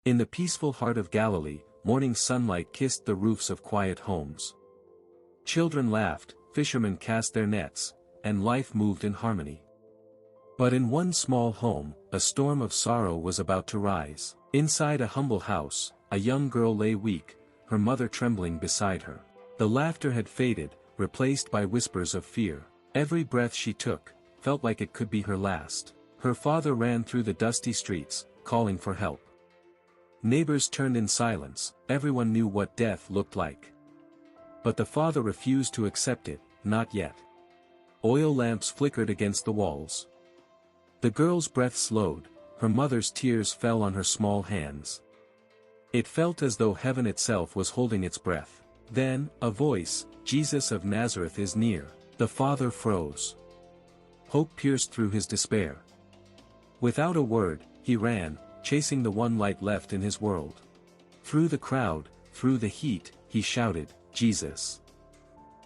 In the peaceful heart of Galilee, morning sunlight kissed the roofs of quiet homes. Children laughed, fishermen cast their nets, and life moved in harmony. But in one small home, a storm of sorrow was about to rise. Inside a humble house, a young girl lay weak, her mother trembling beside her. The laughter had faded, replaced by whispers of fear. Every breath she took felt like it could be her last. Her father ran through the dusty streets, calling for help. Neighbors turned in silence, everyone knew what death looked like. But the father refused to accept it, not yet. Oil lamps flickered against the walls. The girl's breath slowed, her mother's tears fell on her small hands. It felt as though heaven itself was holding its breath. Then, a voice, "Jesus of Nazareth is near." The father froze. Hope pierced through his despair. Without a word, he ran, chasing the one light left in his world. Through the crowd, through the heat, he shouted, "Jesus!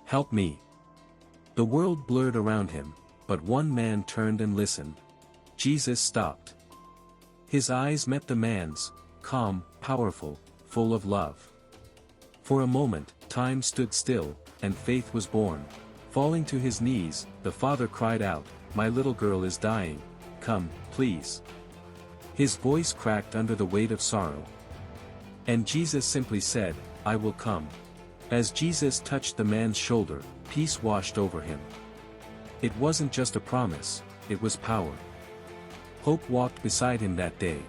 Help me!" The world blurred around him, but one man turned and listened. Jesus stopped. His eyes met the man's, calm, powerful, full of love. For a moment, time stood still, and faith was born. Falling to his knees, the father cried out, "My little girl is dying. Come, please." His voice cracked under the weight of sorrow. And Jesus simply said, "I will come." As Jesus touched the man's shoulder, peace washed over him. It wasn't just a promise, it was power. Hope walked beside him that day.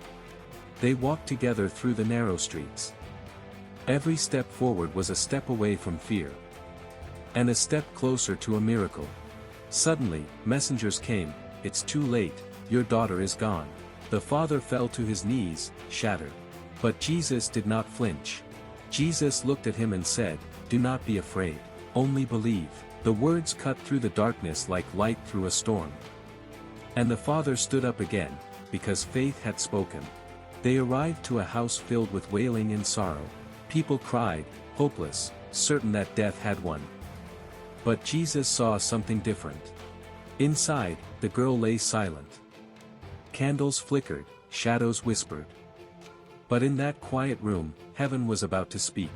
They walked together through the narrow streets. Every step forward was a step away from fear. And a step closer to a miracle. Suddenly, messengers came, "It's too late, your daughter is gone." The father fell to his knees, shattered. But Jesus did not flinch. Jesus looked at him and said, "Do not be afraid, only believe." The words cut through the darkness like light through a storm. And the father stood up again, because faith had spoken. They arrived to a house filled with wailing and sorrow. People cried, hopeless, certain that death had won. But Jesus saw something different. Inside, the girl lay silent. Candles flickered, shadows whispered. But in that quiet room, heaven was about to speak.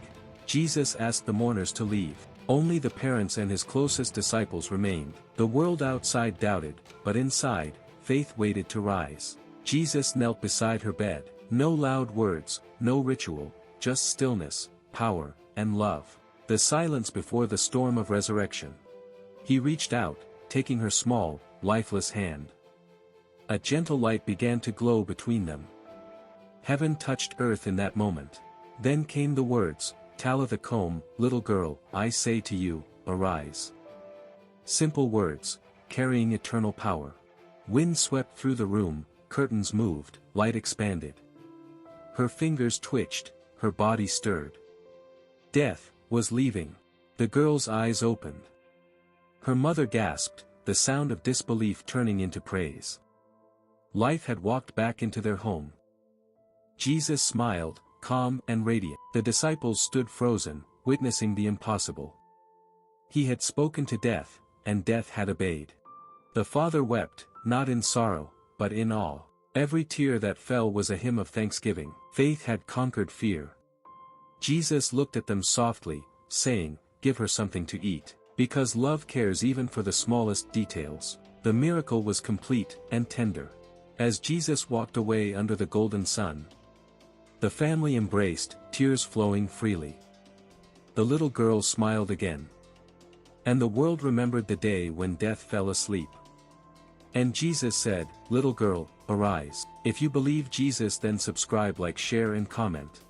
Jesus asked the mourners to leave. Only the parents and his closest disciples remained. The world outside doubted, but inside, faith waited to rise. Jesus knelt beside her bed. No loud words, no ritual, just stillness, power, and love. The silence before the storm of resurrection. He reached out, taking her small, lifeless hand. A gentle light began to glow between them. Heaven touched earth in that moment. Then came the words, "Talitha Koum, little girl, I say to you, arise." Simple words, carrying eternal power. Wind swept through the room, curtains moved, light expanded. Her fingers twitched, her body stirred. Death was leaving. The girl's eyes opened. Her mother gasped, the sound of disbelief turning into praise. Life had walked back into their home. Jesus smiled, calm and radiant. The disciples stood frozen, witnessing the impossible. He had spoken to death, and death had obeyed. The father wept, not in sorrow, but in awe. Every tear that fell was a hymn of thanksgiving. Faith had conquered fear. Jesus looked at them softly, saying, "Give her something to eat." Because love cares even for the smallest details. The miracle was complete and tender. As Jesus walked away under the golden sun, the family embraced, tears flowing freely. The little girl smiled again. And the world remembered the day when death fell asleep. And Jesus said, "Little girl, arise." If you believe Jesus, then subscribe, like, share and comment.